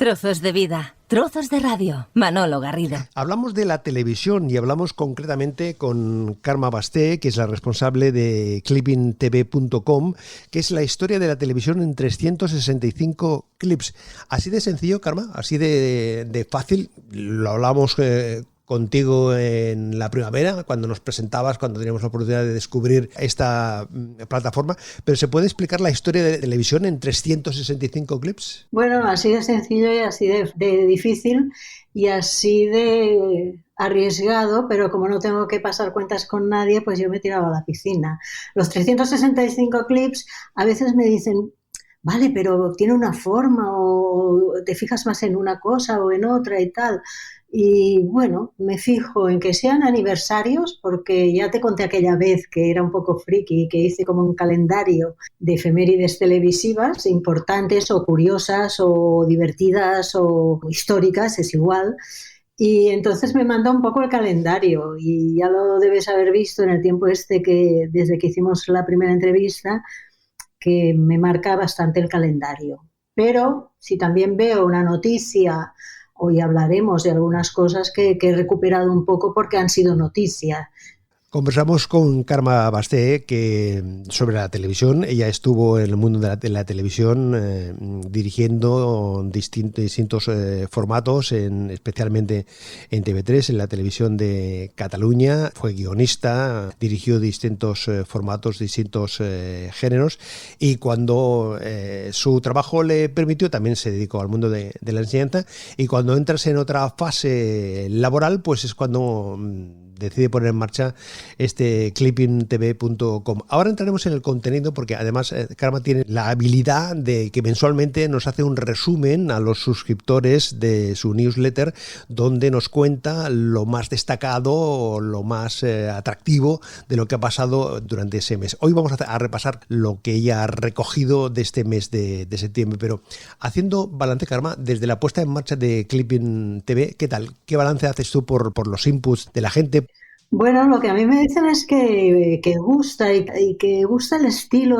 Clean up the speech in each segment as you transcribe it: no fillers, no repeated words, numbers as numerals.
Trozos de vida, trozos de radio. Manolo Garrido. Hablamos de la televisión y hablamos concretamente con Karma Basté, que es la responsable de clippingtv.com, que es la historia de la televisión en 365 clips. Así de sencillo, Karma, así de fácil. Lo hablamos contigo en la primavera, cuando nos presentabas, cuando teníamos la oportunidad de descubrir esta plataforma, pero ¿se puede explicar la historia de televisión en 365 clips? Bueno, así de sencillo y así de difícil y así de arriesgado, pero como no tengo que pasar cuentas con nadie, pues yo me tiraba a la piscina. Los 365 clips a veces me dicen, vale, pero tiene una forma o te fijas más en una cosa o en otra y tal. Y bueno, me fijo en que sean aniversarios, porque ya te conté aquella vez que era un poco friki, que hice como un calendario de efemérides televisivas importantes o curiosas o divertidas o históricas, es igual. Y entonces me manda un poco el calendario y ya lo debes haber visto en el tiempo que desde que hicimos la primera entrevista, que me marca bastante el calendario. Pero si también veo una noticia, hoy hablaremos de algunas cosas que he recuperado un poco porque han sido noticia. Conversamos con Karma Basté sobre la televisión. Ella estuvo en el mundo de la televisión dirigiendo distintos formatos, especialmente en TV3, en la televisión de Cataluña. Fue guionista, dirigió distintos formatos, distintos géneros, y cuando su trabajo le permitió, también se dedicó al mundo de la enseñanza. Y cuando entras en otra fase laboral, pues es cuando decide poner en marcha este clippingtv.com. Ahora entraremos en el contenido porque además Karma tiene la habilidad de que mensualmente nos hace un resumen a los suscriptores de su newsletter, donde nos cuenta lo más destacado, lo más atractivo de lo que ha pasado durante ese mes. Hoy vamos a repasar lo que ella ha recogido de este mes de septiembre, pero haciendo balance, Karma, desde la puesta en marcha de Clipping TV, ¿qué tal? ¿Qué balance haces tú por los inputs de la gente? Bueno, lo que a mí me dicen es que gusta y que gusta el estilo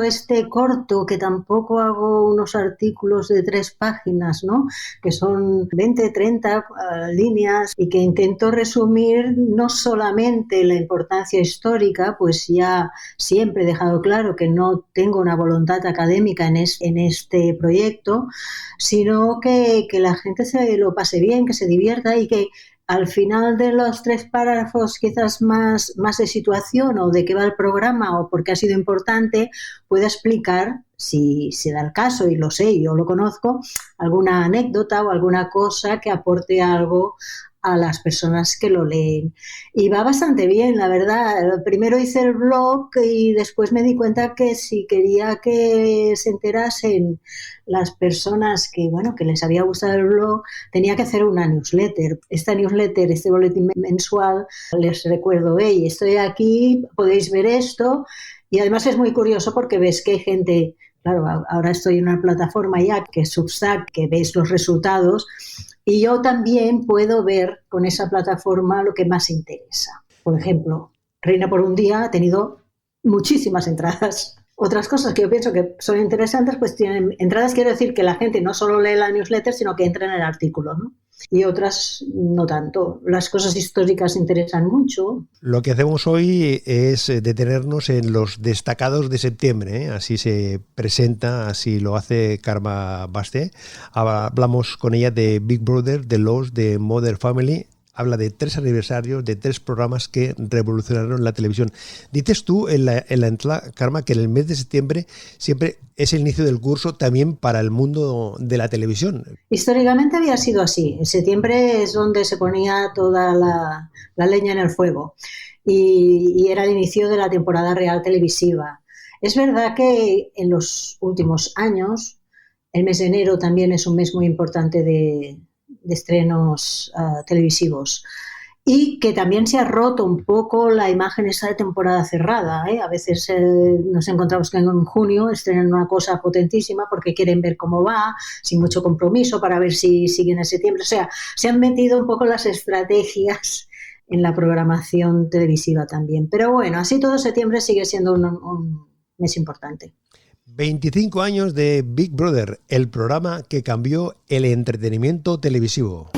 corto, que tampoco hago unos artículos de 3 páginas, ¿no? Que son 20, 30 líneas y que intento resumir no solamente la importancia histórica, pues ya siempre he dejado claro que no tengo una voluntad académica en este proyecto, sino que la gente se lo pase bien, que se divierta y que al final de los 3 párrafos quizás más de situación o de qué va el programa o por qué ha sido importante, pueda explicar, si se da el caso, y lo sé, yo lo conozco, alguna anécdota o alguna cosa que aporte algo a las personas que lo leen. Y va bastante bien, la verdad. Primero hice el blog y después me di cuenta que si quería que se enterasen las personas que les había gustado el blog, tenía que hacer una newsletter. Esta newsletter, este boletín mensual, les recuerdo, hey, estoy aquí, podéis ver esto. Y además es muy curioso porque ves que hay gente, claro, ahora estoy en una plataforma ya que es Substack, que ves los resultados, y yo también puedo ver con esa plataforma lo que más interesa. Por ejemplo, Reina por un día ha tenido muchísimas entradas. Otras cosas que yo pienso que son interesantes, pues tienen entradas, quiero decir que la gente no solo lee la newsletter, sino que entra en el artículo, ¿no? Y otras no tanto. Las cosas históricas interesan mucho. Lo que hacemos hoy es detenernos en los destacados de septiembre, ¿eh? Así se presenta, así lo hace Karma Basté. Hablamos con ella de Big Brother, de Lost, de Modern Family. Habla de 3 aniversarios, de 3 programas que revolucionaron la televisión. Dices tú en la entrada, Karma, que en el mes de septiembre siempre es el inicio del curso también para el mundo de la televisión. Históricamente había sido así. En septiembre es donde se ponía toda la leña en el fuego y era el inicio de la temporada real televisiva. Es verdad que en los últimos años el mes de enero también es un mes muy importante de estrenos televisivos y que también se ha roto un poco la imagen esa de temporada cerrada, ¿eh? A veces nos encontramos que en junio estrenan una cosa potentísima porque quieren ver cómo va, sin mucho compromiso, para ver si siguen en septiembre. O sea, se han metido un poco las estrategias en la programación televisiva también. Pero bueno, así todo septiembre sigue siendo un mes importante. 25 años de Big Brother, el programa que cambió el entretenimiento televisivo.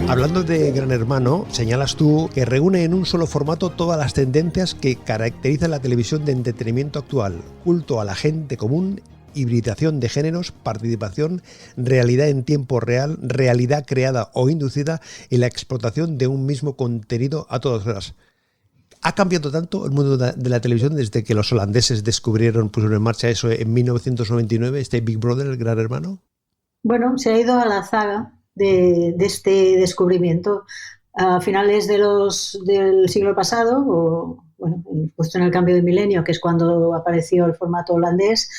Hablando de Gran Hermano, señalas tú que reúne en un solo formato todas las tendencias que caracterizan la televisión de entretenimiento actual: culto a la gente común, hibridación de géneros, participación, realidad en tiempo real, realidad creada o inducida y la explotación de un mismo contenido a todas horas. ¿Ha cambiado tanto el mundo de la televisión desde que los holandeses pusieron en marcha eso en 1999, este Big Brother, el Gran Hermano? Bueno, se ha ido a la zaga de este descubrimiento a finales del siglo pasado, o bueno, justo en el cambio de milenio, que es cuando apareció el formato holandés.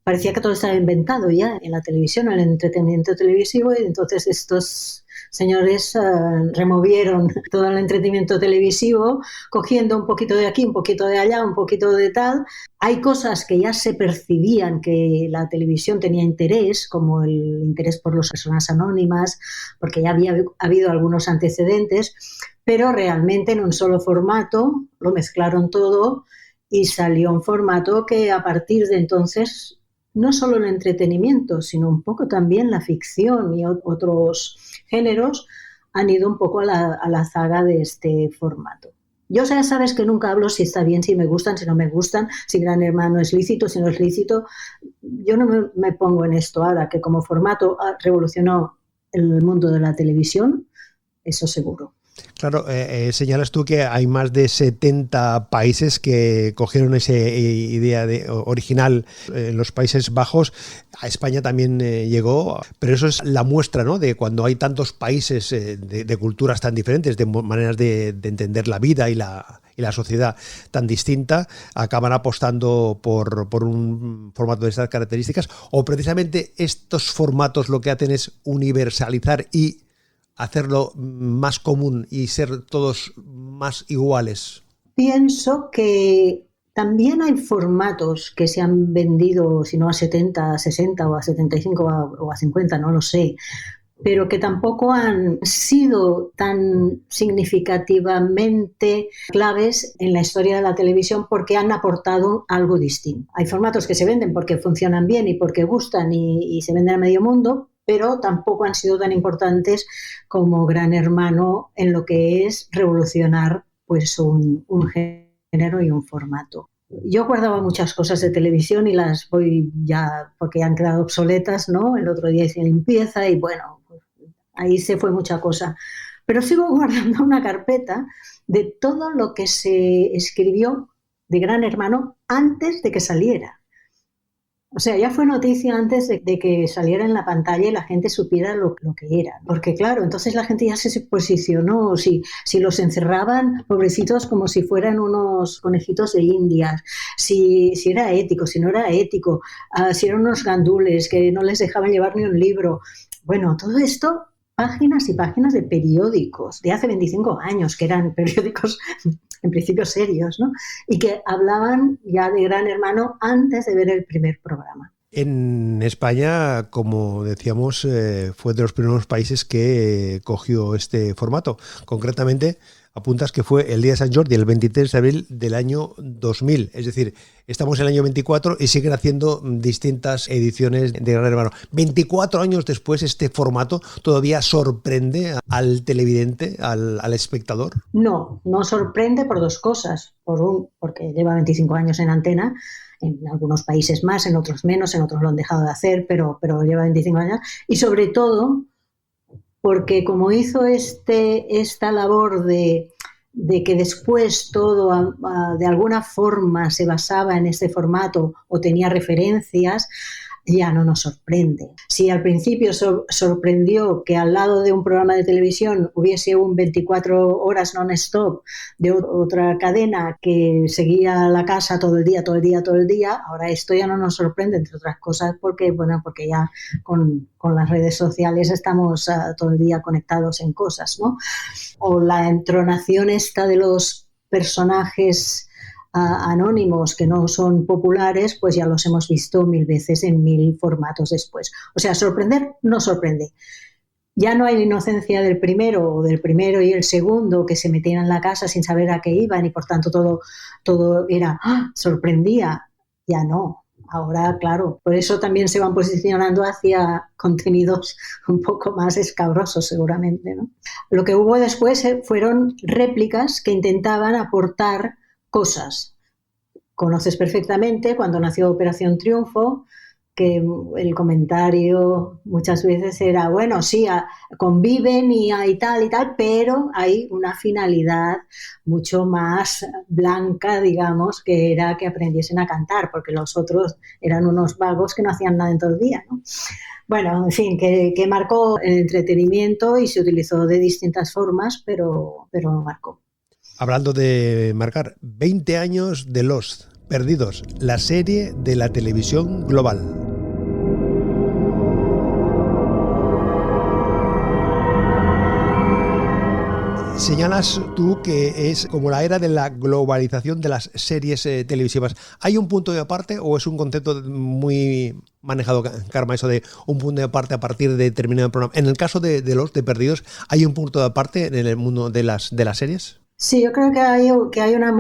Parecía que todo estaba inventado ya en la televisión, en el entretenimiento televisivo, y entonces estos señores removieron todo el entretenimiento televisivo, cogiendo un poquito de aquí, un poquito de allá, un poquito de tal. Hay cosas que ya se percibían que la televisión tenía interés, como el interés por las personas anónimas, porque ya había habido algunos antecedentes, pero realmente en un solo formato lo mezclaron todo y salió un formato que a partir de entonces no solo el entretenimiento, sino un poco también la ficción y otros géneros han ido un poco a la zaga de este formato. Yo ya sabes que nunca hablo si está bien, si me gustan, si no me gustan, si Gran Hermano es lícito, si no es lícito. Yo no me pongo en esto ahora, que como formato revolucionó el mundo de la televisión, eso seguro. Claro, señalas tú que hay más de 70 países que cogieron esa idea original en los Países Bajos. A España también llegó, pero eso es la muestra, ¿no?, de cuando hay tantos países de culturas tan diferentes, de maneras de entender la vida y la sociedad tan distinta, acaban apostando por un formato de estas características, o precisamente estos formatos lo que hacen es universalizar y hacerlo más común y ser todos más iguales. Pienso que también hay formatos que se han vendido, si no a 70, a 60 o a 75 o a 50, no lo sé, pero que tampoco han sido tan significativamente claves en la historia de la televisión porque han aportado algo distinto. Hay formatos que se venden porque funcionan bien y porque gustan y se venden a medio mundo, pero tampoco han sido tan importantes como Gran Hermano en lo que es revolucionar pues un género y un formato. Yo guardaba muchas cosas de televisión y las voy ya porque han quedado obsoletas, ¿no? El otro día hice limpieza y bueno, pues ahí se fue mucha cosa. Pero sigo guardando una carpeta de todo lo que se escribió de Gran Hermano antes de que saliera. O sea, ya fue noticia antes de que saliera en la pantalla y la gente supiera lo que era. Porque claro, entonces la gente ya se posicionó, si los encerraban, pobrecitos, como si fueran unos conejitos de Indias, si era ético, si no era ético, si eran unos gandules que no les dejaban llevar ni un libro. Bueno, todo esto, páginas y páginas de periódicos de hace 25 años, que eran periódicos en principio serios, ¿no? Y que hablaban ya de Gran Hermano antes de ver el primer programa. En España, como decíamos, fue de los primeros países que cogió este formato. Concretamente, apuntas que fue el día de San Jordi, el 23 de abril del año 2000. Es decir, estamos en el año 24 y siguen haciendo distintas ediciones de Gran Hermano. 24 años después, ¿este formato todavía sorprende al televidente, al espectador? No sorprende por dos cosas. Porque lleva 25 años en antena, en algunos países más, en otros menos, en otros lo han dejado de hacer, pero lleva 25 años. Y sobre todo porque como hizo esta labor de que después todo de alguna forma se basaba en este formato o tenía referencias, ya no nos sorprende. Si al principio sorprendió que al lado de un programa de televisión hubiese un 24 horas non-stop de otra cadena que seguía la casa todo el día, ahora esto ya no nos sorprende, entre otras cosas porque ya con las redes sociales estamos todo el día conectados en cosas, ¿no? O la entonación esta de los personajes anónimos que no son populares, pues ya los hemos visto 1000 veces en 1000 formatos después. O sea, sorprender no sorprende. Ya no hay la inocencia del primero y el segundo que se metían en la casa sin saber a qué iban y por tanto todo era sorprendía. Ya no. Ahora, claro, por eso también se van posicionando hacia contenidos un poco más escabrosos seguramente, ¿no? Lo que hubo después fueron réplicas que intentaban aportar cosas. Conoces perfectamente cuando nació Operación Triunfo, que el comentario muchas veces era, bueno, sí, conviven y tal, pero hay una finalidad mucho más blanca, digamos, que era que aprendiesen a cantar, porque los otros eran unos vagos que no hacían nada en todo el día, ¿no? Bueno, en fin, que marcó el entretenimiento y se utilizó de distintas formas, pero marcó. Hablando de marcar, 20 años de Lost, Perdidos, la serie de la televisión global. Señalas tú que es como la era de la globalización de las series televisivas. ¿Hay un punto de aparte o es un concepto muy manejado, Carme, eso de un punto de aparte a partir de determinado programa? En el caso de los de Perdidos, ¿hay un punto de aparte en el mundo de las series? Sí, yo creo que hay una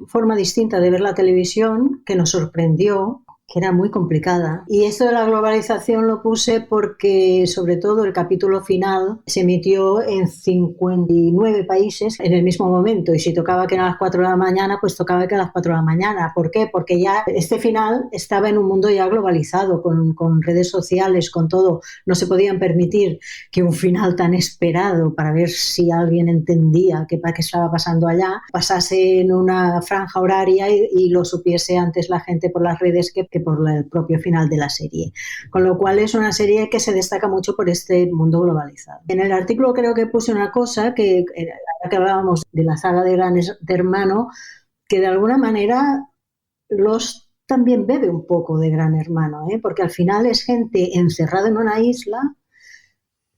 forma distinta de ver la televisión que nos sorprendió, que era muy complicada. Y esto de la globalización lo puse porque, sobre todo, el capítulo final se emitió en 59 países en el mismo momento. Y si tocaba que eran las 4 de la mañana, pues tocaba que eran las 4 de la mañana. ¿Por qué? Porque ya este final estaba en un mundo ya globalizado, con redes sociales, con todo. No se podían permitir que un final tan esperado para ver si alguien entendía qué estaba pasando allá, pasase en una franja horaria y lo supiese antes la gente por las redes que por el propio final de la serie. Con lo cual es una serie que se destaca mucho por este mundo globalizado. En el artículo creo que puse una cosa, que ahora que hablábamos de la saga de Gran Hermano, que de alguna manera Lost también bebe un poco de Gran Hermano, porque al final es gente encerrada en una isla,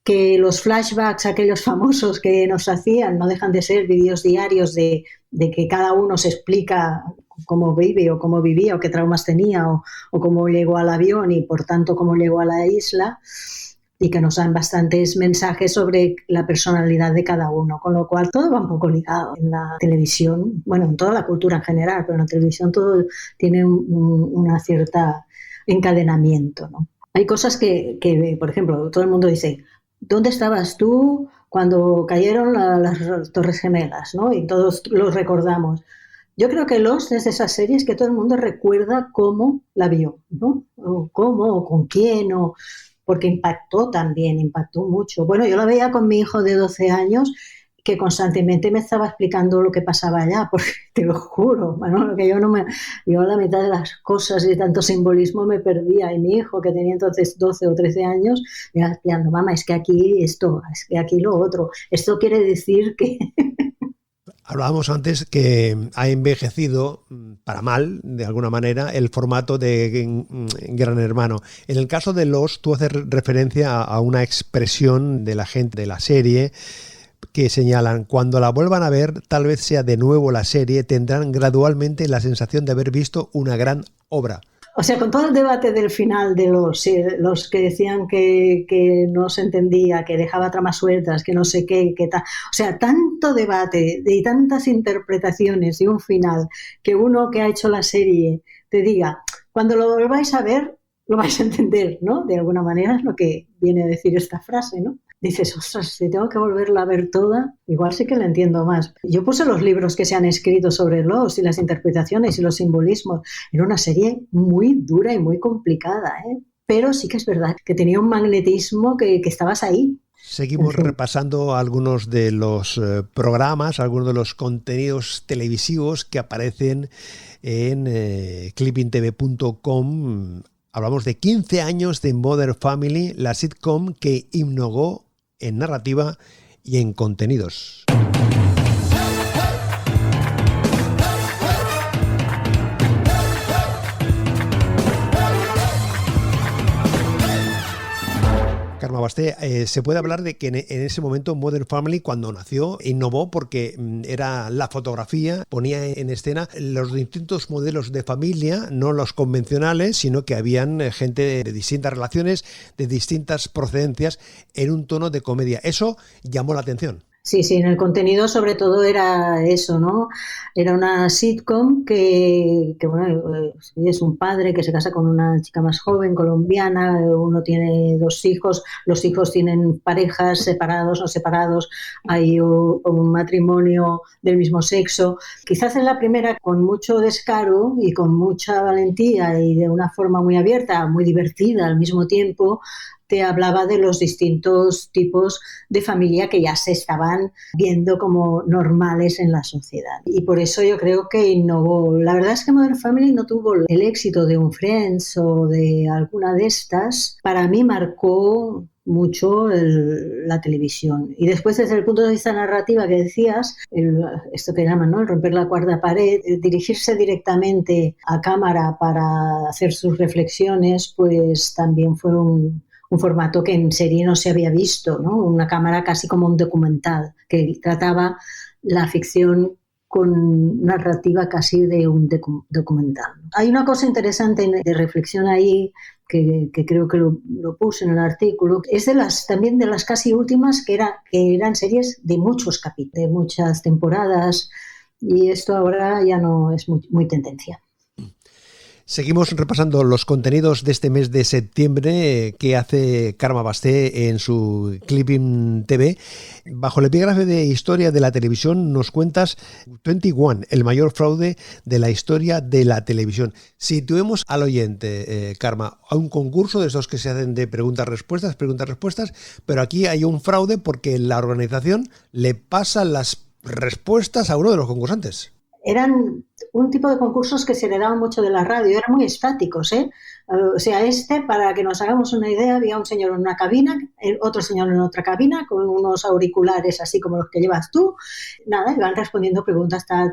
que los flashbacks, aquellos famosos que nos hacían, no dejan de ser vídeos diarios de que cada uno se explica cómo vive o cómo vivía o qué traumas tenía o cómo llegó al avión y por tanto cómo llegó a la isla, y que nos dan bastantes mensajes sobre la personalidad de cada uno, con lo cual todo va un poco ligado en la televisión, bueno, en toda la cultura en general, pero en la televisión todo tiene una cierta encadenamiento, ¿no? Hay cosas que, por ejemplo, todo el mundo dice, ¿dónde estabas tú cuando cayeron las Torres Gemelas, ¿no? Y todos los recordamos. Yo creo que Lost es de esas series que todo el mundo recuerda cómo la vio, ¿no? O cómo, o con quién, porque impactó mucho. Bueno, yo la veía con mi hijo de 12 años que constantemente me estaba explicando lo que pasaba allá, porque te lo juro, Manolo, que yo a la mitad de las cosas y de tanto simbolismo me perdía, y mi hijo, que tenía entonces 12 o 13 años, me iba explicando, mamá, es que aquí esto, es que aquí lo otro, esto quiere decir que... Hablábamos antes que ha envejecido para mal, de alguna manera, el formato de Gran Hermano. En el caso de Lost, tú haces referencia a una expresión de la gente de la serie que señalan, cuando la vuelvan a ver, tal vez sea de nuevo la serie, tendrán gradualmente la sensación de haber visto una gran obra. O sea, con todo el debate del final de los que decían que no se entendía, que dejaba tramas sueltas, que no sé qué, que tal. O sea, tanto debate y tantas interpretaciones de un final, que uno que ha hecho la serie te diga, cuando lo volváis a ver, lo vais a entender, ¿no? De alguna manera es lo que viene a decir esta frase, ¿no? Dices, ostras, si tengo que volverla a ver toda, igual sí que la entiendo más. Yo puse los libros que se han escrito sobre Lost y las interpretaciones y los simbolismos. Era una serie muy dura y muy complicada, pero sí que es verdad que tenía un magnetismo que estabas ahí. Seguimos repasando algunos de los programas, algunos de los contenidos televisivos que aparecen en clippingtv.com. Hablamos de 15 años de Modern Family, la sitcom que innovó en narrativa y en contenidos. Karma Basté, se puede hablar de que en ese momento Modern Family, cuando nació, innovó porque era la fotografía, ponía en escena los distintos modelos de familia, no los convencionales, sino que habían gente de distintas relaciones, de distintas procedencias, en un tono de comedia. Eso llamó la atención. Sí, en el contenido sobre todo era eso, ¿no? Era una sitcom que bueno, es un padre que se casa con una chica más joven, colombiana, uno tiene 2 hijos, los hijos tienen parejas separados, hay un matrimonio del mismo sexo. Quizás es la primera con mucho descaro y con mucha valentía y de una forma muy abierta, muy divertida al mismo tiempo, te hablaba de los distintos tipos de familia que ya se estaban viendo como normales en la sociedad. Y por eso yo creo que innovó. La verdad es que Modern Family no tuvo el éxito de un Friends o de alguna de estas. Para mí marcó mucho la televisión. Y después, desde el punto de vista narrativa que decías, esto que llaman, ¿no?, el romper la cuarta pared, dirigirse directamente a cámara para hacer sus reflexiones, pues también fue un formato que en serie no se había visto, ¿no? Una cámara casi como un documental, que trataba la ficción con narrativa casi de un documental. Hay una cosa interesante de reflexión ahí, que creo que lo puse en el artículo, es también de las casi últimas que eran series de muchos capítulos, de muchas temporadas, y esto ahora ya no es muy tendencia. Seguimos repasando los contenidos de este mes de septiembre que hace Karma Basté en su Clipping TV. Bajo el epígrafe de Historia de la Televisión nos cuentas 21, el mayor fraude de la historia de la televisión. Situemos al oyente, Karma, a un concurso de esos que se hacen de preguntas-respuestas, pero aquí hay un fraude porque la organización le pasa las respuestas a uno de los concursantes. Eran un tipo de concursos que se heredaban mucho de la radio, eran muy estáticos, ¿eh? O sea, para que nos hagamos una idea, había un señor en una cabina, otro señor en otra cabina, con unos auriculares así como los que llevas tú, nada, iban respondiendo preguntas tal.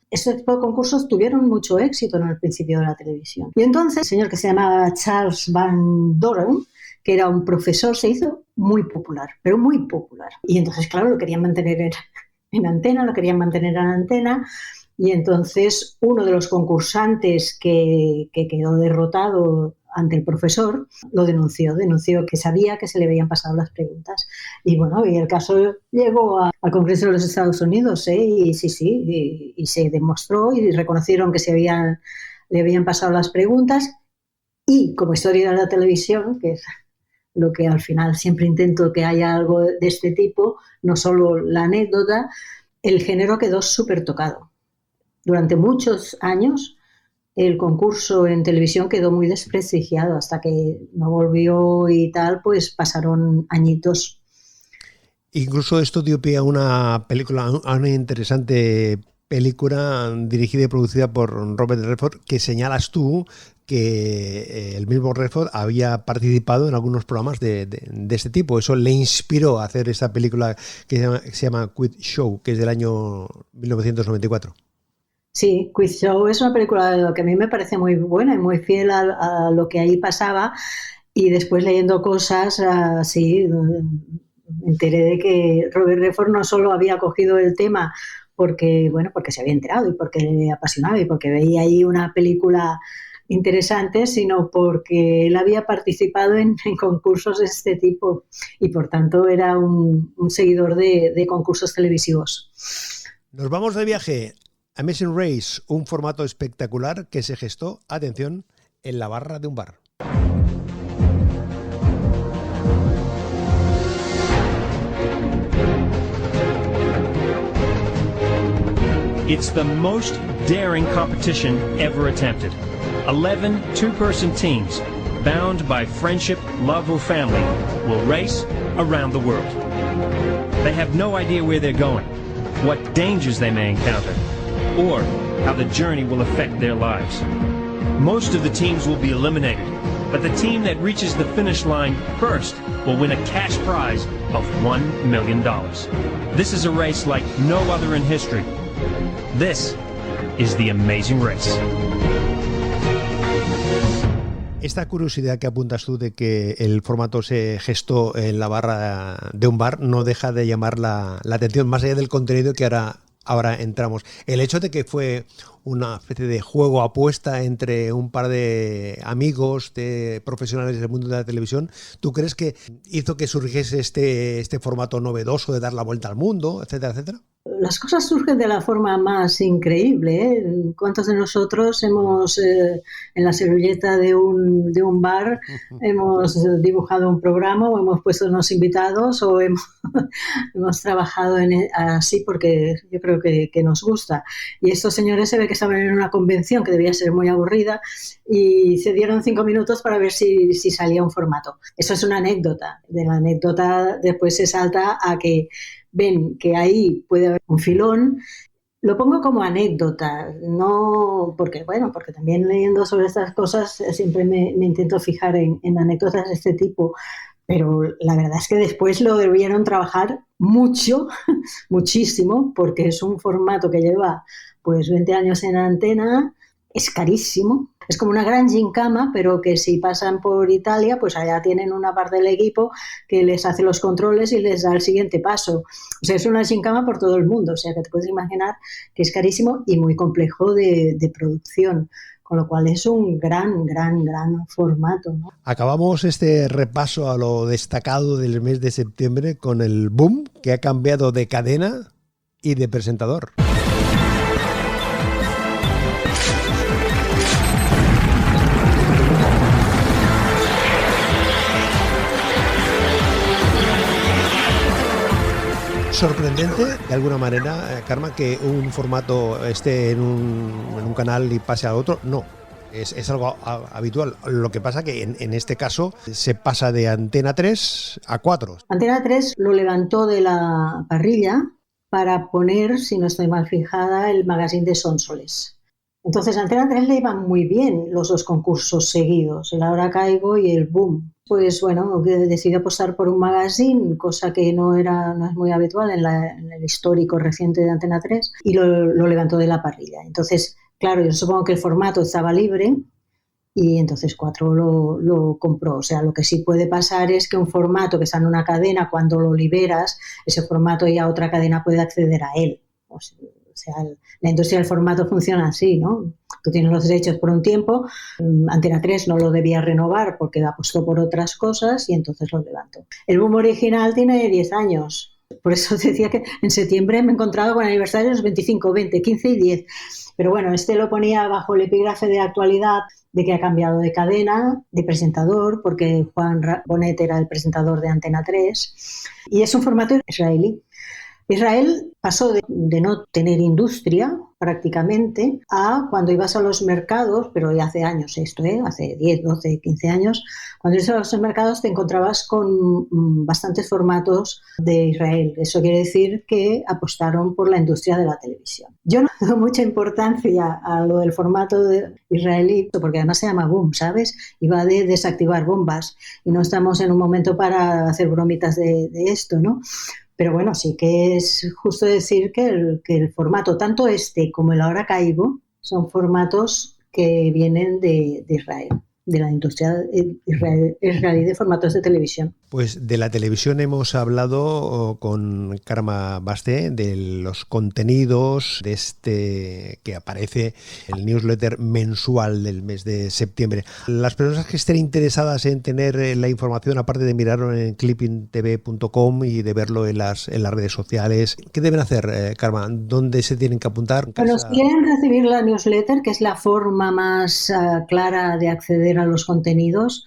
Este tipo de concursos tuvieron mucho éxito en el principio de la televisión. Y entonces, el señor que se llamaba Charles Van Doren, que era un profesor, se hizo muy popular, pero muy popular. Y entonces, claro, lo querían mantener en antena, y entonces uno de los concursantes que quedó derrotado ante el profesor lo denunció que sabía que se le habían pasado las preguntas. Y bueno, y el caso llegó al Congreso de los Estados Unidos, y se demostró y reconocieron que le habían pasado las preguntas. Y como historia de la televisión, que es lo que al final siempre intento que haya algo de este tipo, no solo la anécdota, el género quedó súper tocado. Durante muchos años el concurso en televisión quedó muy desprestigiado hasta que no volvió y tal, pues pasaron añitos. Incluso esto dio pie a una película, a una interesante película dirigida y producida por Robert Redford, que señalas tú que el mismo Redford había participado en algunos programas de este tipo. Eso le inspiró a hacer esta película que se llama Quiz Show, que es del año 1994. Sí, Quiz Show es una película que a mí me parece muy buena y muy fiel a lo que ahí pasaba, y después leyendo cosas así me enteré de que Robert Redford no solo había cogido el tema porque se había enterado y porque le apasionaba y porque veía ahí una película interesante, sino porque él había participado en concursos de este tipo y por tanto era un seguidor de concursos televisivos. Nos vamos de viaje. Amazing Race, un formato espectacular que se gestó, atención, en la barra de un bar. It's the most daring competition ever attempted. 11 two-person teams, bound by friendship, love, or family, will race around the world. They have no idea where they're going, what dangers they may encounter, or how the journey will affect their lives. Most of the teams will be eliminated, but the team that reaches the finish line first will win a cash prize of $1 million. This is a race like no other in history. This is the Amazing Race. Esta curiosidad que apuntas tú de que el formato se gestó en la barra de un bar no deja de llamar la atención, más allá del contenido que ahora entramos. El hecho de que fue una especie de juego apuesta entre un par de amigos, de profesionales del mundo de la televisión, ¿tú crees que hizo que surgiese este formato novedoso de dar la vuelta al mundo, etcétera, etcétera? Las cosas surgen de la forma más increíble, ¿eh? ¿Cuántos de nosotros hemos, en la servilleta de un bar, hemos dibujado un programa o hemos puesto unos invitados o hemos trabajado así porque yo creo que nos gusta? Y estos señores se ve que estaban en una convención que debía ser muy aburrida y se dieron 5 minutos para ver si salía un formato. Eso es una anécdota. De la anécdota después se salta a que ven que ahí puede haber un filón. Lo pongo como anécdota, no porque también leyendo sobre estas cosas siempre me intento fijar en anécdotas de este tipo, pero la verdad es que después lo debieron trabajar mucho, muchísimo, porque es un formato que lleva pues 20 años en antena, es carísimo. Es como una gran gincama, pero que si pasan por Italia, pues allá tienen una parte del equipo que les hace los controles y les da el siguiente paso. O sea, es una gincama por todo el mundo. O sea, que te puedes imaginar que es carísimo y muy complejo de producción. Con lo cual es un gran formato, ¿no? Acabamos este repaso a lo destacado del mes de septiembre con el boom que ha cambiado de cadena y de presentador. Sorprendente, de alguna manera, Carmen, que un formato esté en un canal y pase a otro. No, es algo habitual. Lo que pasa que en este caso se pasa de Antena 3 a 4. Antena 3 lo levantó de la parrilla para poner, si no estoy mal fijada, el magazine de Sonsoles. Entonces a Antena 3 le iban muy bien los 2 concursos seguidos, el Ahora Caigo y el Boom. Pues bueno, decidió apostar por un magazine, cosa que no es muy habitual en el histórico reciente de Antena 3, y lo levantó de la parrilla. Entonces, claro, yo supongo que el formato estaba libre y entonces 4 lo compró. O sea, lo que sí puede pasar es que un formato que está en una cadena, cuando lo liberas, ese formato ya otra cadena puede acceder a él. O sea, la industria del formato funciona así, ¿no? Tú tienes los derechos por un tiempo, Antena 3 no lo debía renovar porque apostó por otras cosas y entonces lo levantó. El Boom original tiene 10 años. Por eso decía que en septiembre me he encontrado con aniversarios 25, 20, 15 y 10. Pero bueno, lo ponía bajo el epígrafe de actualidad de que ha cambiado de cadena, de presentador, porque Juan Bonet era el presentador de Antena 3. Y es un formato israelí. Israel pasó de no tener industria prácticamente a cuando ibas a los mercados, pero ya hace años esto, hace 10, 12, 15 años, cuando ibas a los mercados te encontrabas con bastantes formatos de Israel. Eso quiere decir que apostaron por la industria de la televisión. Yo no doy mucha importancia a lo del formato israelí, porque además se llama Boom, ¿sabes? Y va de desactivar bombas y no estamos en un momento para hacer bromitas de esto, ¿no? Pero bueno, sí que es justo decir que el formato, tanto este como el Ahora Caigo, son formatos que vienen de Israel, de la industria israelí de formatos de televisión. Pues de la televisión hemos hablado con Karma Basté, de los contenidos de este que aparece en el newsletter mensual del mes de septiembre. Las personas que estén interesadas en tener la información, aparte de mirarlo en clippingtv.com y de verlo en las redes sociales, ¿qué deben hacer, Karma? ¿Dónde se tienen que apuntar? Bueno, si quieren recibir la newsletter, que es la forma más clara de acceder a los contenidos,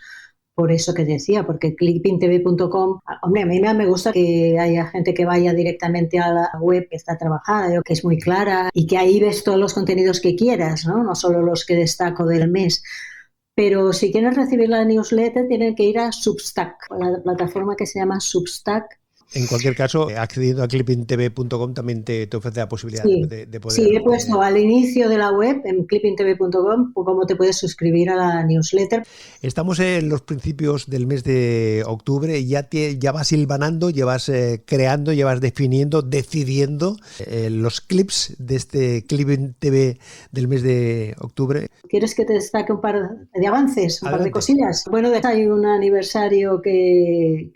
por eso que decía, porque clippingtv.com, hombre, a mí me gusta que haya gente que vaya directamente a la web que está trabajada, que es muy clara y que ahí ves todos los contenidos que quieras, ¿no? No solo los que destaco del mes. Pero si quieren recibir la newsletter tienen que ir a Substack, la plataforma que se llama Substack, En cualquier caso, accediendo a clippingtv.com también te ofrece la posibilidad de poder... Sí, he puesto al inicio de la web, en clippingtv.com, cómo te puedes suscribir a la newsletter. Estamos en los principios del mes de octubre y ya vas hilvanando, llevas creando, llevas definiendo, decidiendo los clips de este Clipping TV del mes de octubre. ¿Quieres que te destaque un par de avances, un Adelante. par de cosillas? Bueno, hay un aniversario que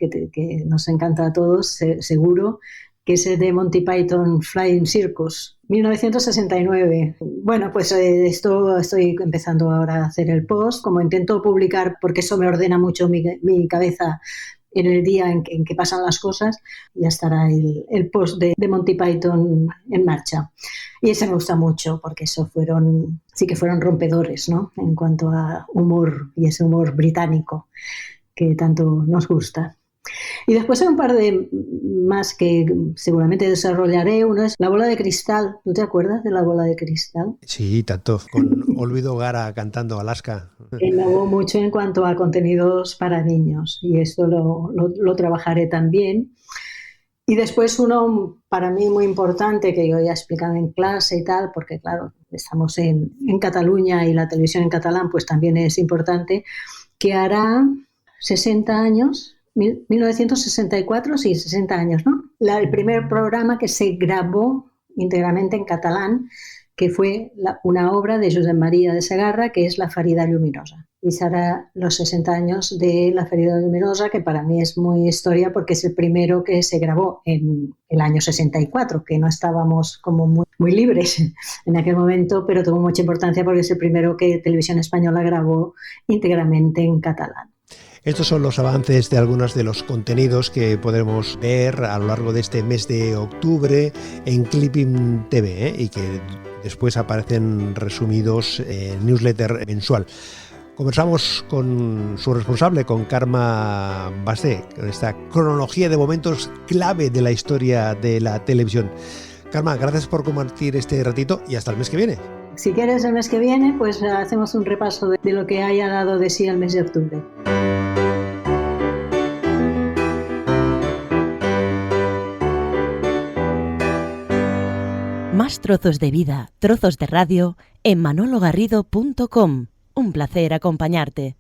nos encanta a todos, seguro, que es el de Monty Python Flying Circus, 1969. Bueno, pues estoy empezando ahora a hacer el post, como intento publicar, porque eso me ordena mucho mi cabeza en el día en que pasan las cosas, ya estará el post de Monty Python en marcha. Y ese me gusta mucho, porque sí que fueron rompedores, ¿no? En cuanto a humor, y ese humor británico que tanto nos gusta. Y después hay un par de más que seguramente desarrollaré. Uno es La bola de cristal. ¿Tú te acuerdas de La bola de cristal? Sí, tanto. Con Olvido Gara cantando Alaska. Innovó mucho en cuanto a contenidos para niños, y esto lo trabajaré también. Y después uno para mí muy importante, que yo ya he explicado en clase y tal, porque claro, estamos en Cataluña y la televisión en catalán pues también es importante, que hará 60 años... 1964, sí, 60 años, ¿no? El primer programa que se grabó íntegramente en catalán, que fue una obra de Josep María de Segarra, que es La Ferida Lluminosa. Y será los 60 años de La Ferida Lluminosa, que para mí es muy historia porque es el primero que se grabó en el año 64, que no estábamos como muy libres en aquel momento, pero tuvo mucha importancia porque es el primero que Televisión Española grabó íntegramente en catalán. Estos son los avances de algunos de los contenidos que podremos ver a lo largo de este mes de octubre en Clipping TV, y que después aparecen resumidos en newsletter mensual. Conversamos con su responsable, con Carme Basté, con esta cronología de momentos clave de la historia de la televisión. Carme, gracias por compartir este ratito y hasta el mes que viene. Si quieres, el mes que viene, pues hacemos un repaso de lo que haya dado de sí el mes de octubre. Más trozos de vida, trozos de radio en manologarrido.com. Un placer acompañarte.